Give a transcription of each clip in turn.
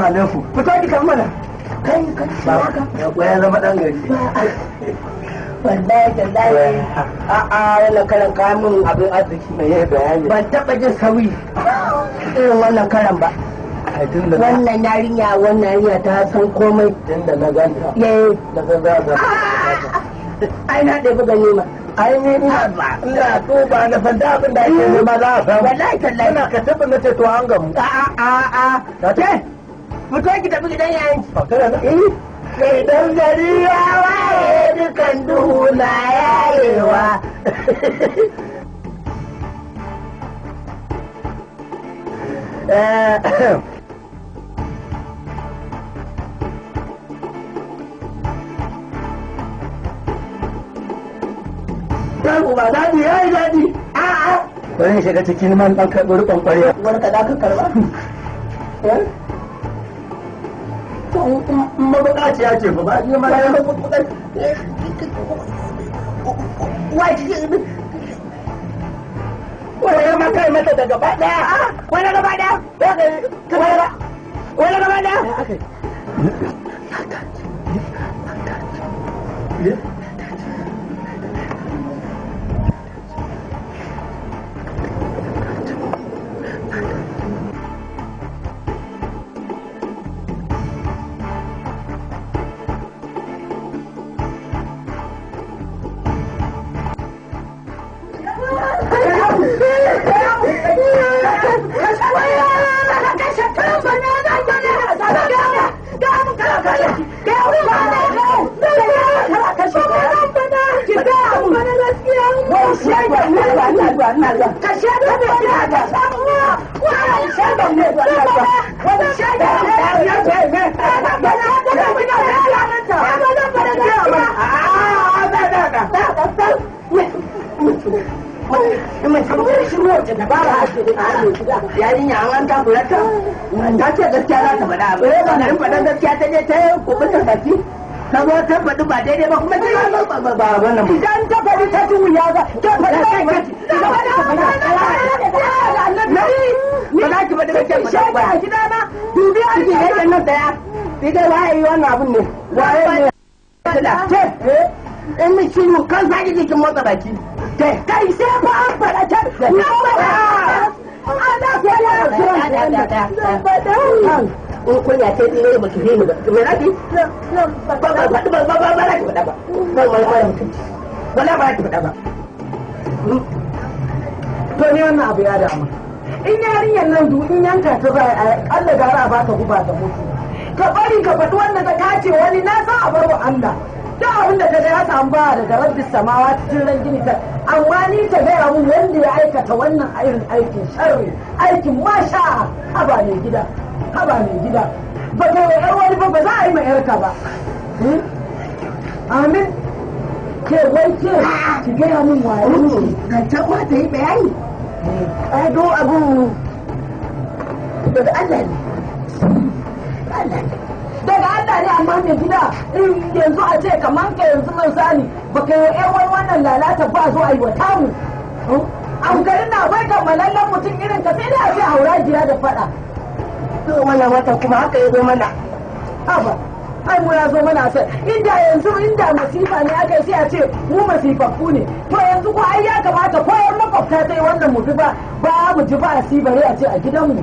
alaikum. Fito ki kan mana. Kai haka. Ya zama dan gari. Wallahi tallahi. Wannan karan ka min abin arziki. Me bayani? Ban taba jin sauyi irin wannan karan ba. Wannan yarinya ta san komai tunda na ganta. Na san za. Ai na ɗebi ganima. Ai ne ina so ba na fanta abin da ake nema za a samu. Wallahi tallahi. Ina ka tabbata na ce to an gamu. Ke? Fito ki tafi gidan yayin. Idan gari ya waye dukan duhu na yayewa. Babu ba daɗi ya yi daɗi. Bari shiga cikin man ɗan karɓi rukun ƙwarya. Wani ka ka karɓa? Mabukaciya ce ba ni ma ya mabukaci. Wani ya makai mata da gaba ɗaya. Wani gaba ɗaya? Wani gaba ɗaya? Yarinya an ta burata ta ce gaskiya za ta faɗa abu ba garin faɗan gaskiya ta je ta yi kubutar baki ta zo ta faɗi ba daidai ba kuma ba wannan ba idan ta faɗi ta ci wuya ga ta faɗi kai ba za ki faɗi gaskiya ba a gida na dubi a cikin yadda nan daya idan waye yi wannan abun ne waye ne in mi ciwo kan sa jikin motsa baki kai sai ba an faɗa ta in kunya ce ne ba ki fi ni ba me zaki ba za ki faɗa ba ba ki faɗa ba to ne wannan abu ya damu in yarinyar nan in yanka ta za a Allah gara a baka guba da mutu ka bari ka faɗi wanda ta kace wani na san a bar wa Allah duk abin da ta ga ya samu ba daga rabbis samawa cikin ran gini ta amma ni ta gaya mun wanda ya aikata wannan irin aikin sharri aikin masha haba mai gida ba ta yi yar wani ba za a yi mai yarka ba amin ke wai ke ki gaya mun waye ne ga ta ma ta yi bayani ai do abu daga Allah ne daga Allah ne amma mai gida yanzu a ce kamar ka yanzu misali baka yi yan wannan lalata ba zo a yi wata mu an garin na bai kammalallen mutum irin ka sai da a ce haura jiya da fada to wannan wata kuma haka ya zo mana haba ai mu ya zo mana sai inda masifa ne aka yi sai a ce mu masifaffu ne to yanzu ko ai ya kamata ko yan makwabta ta yi wannan mu bi ba mu ji ba a sibare a ce a gidanmu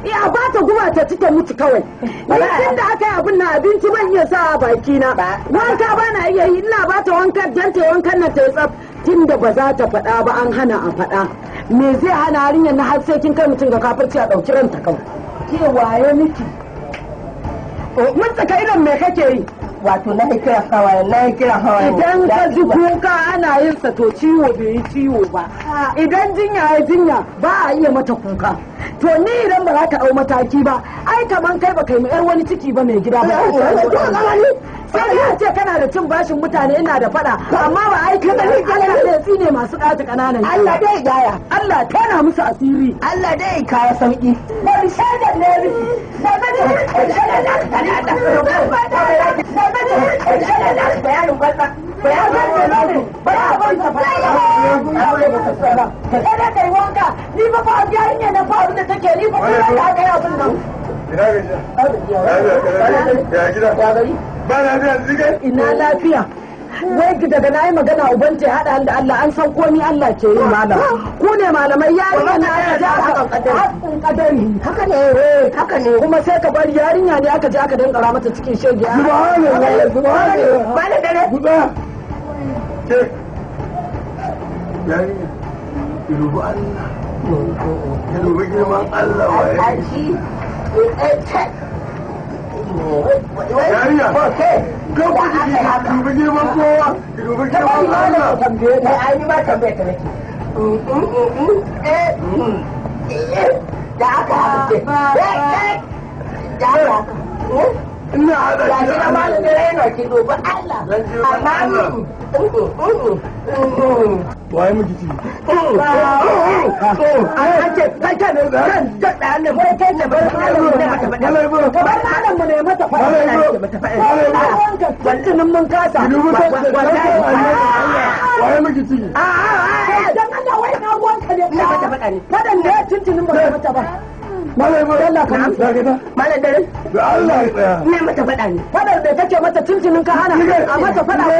a ba ta guba ta ci ta mutu kawai tun da aka yi abin na abinci ban iya sa a baki na wanka ba na iya yi ina ba ta wankan jan ta wankan nan ta yi tsaf tun da ba za ta faɗa ba an hana a faɗa me zai hana harinyar na har sai kin kai mutum ga kafirci a ɗauki ranta kawai ke waye miki mun tsaka idan me kake yi wato na yi kira hawaye idan ka ji kuka ana yin sa to ciwo bai yi ciwo ba idan jinya ya jinya ba a iya mata kuka to ni idan ba za ka ɗau mataki ba ai kaman kai ba kai mu yar wani ciki ba mai gida ba sai ya ce kana da cin bashin mutane ina da fada amma ba ai kai da Allah ne tsine masu ɗata ƙananan Allah dai gaya Allah tana musu asiri Allah dai kawo sauki bari shaidar ne biki bayanin banza kai wanka ni ba ba yarinya na fa abin da take ni ba ba ta ga abin nan Ba lafiya zigai? Ina lafiya. Wai daga na yi magana ubanta ya haɗa da Allah an san komi Allah ke yi malam. Ku ne malamai yarinya ne aka je haƙƙin kadari. Haka ne haka ne. Kuma sai ka bari yarinya ne aka je aka dankara mata cikin shege. Subhanallah. Ba da dare. Buɗa. Ke. Yarinya. Ki dubi Allah. Ki dubi girman Allah waye. Yarinya. Kan kuɗi ki dubi girman kowa. Ki dubi girman Allah. Ai ni ma tambaye ta nake. Da aka haka da aka Ina haɗa ya shi na malam da raina ki dubi Allah. Waye miki ci? An ce kai ta ne kan jadda ne bai kai ta bar malam ne mata faɗa. Ka bar malam mu ne mata faɗa. Mata faɗa. Wannan mun kasa. Waye miki ci? Dan Allah wai na wanka ne mata faɗa ne. Faɗan da tuntunin ba mata ba. Malai ba Allah ka mutu daga da. Malai dare. Da Allah ya tsaya. Ne mata faɗa ne. Faɗar da kake mata tuntunin ka hana a mata faɗa ko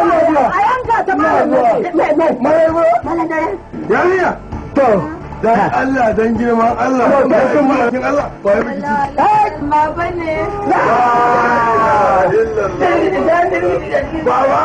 a yanka ta malam ne. Malai ba. Malai dare. Yarinya. To. Dan Allah dan girman Allah. Ba san malakin Allah. Waye miki ci? Baba ne. Baba.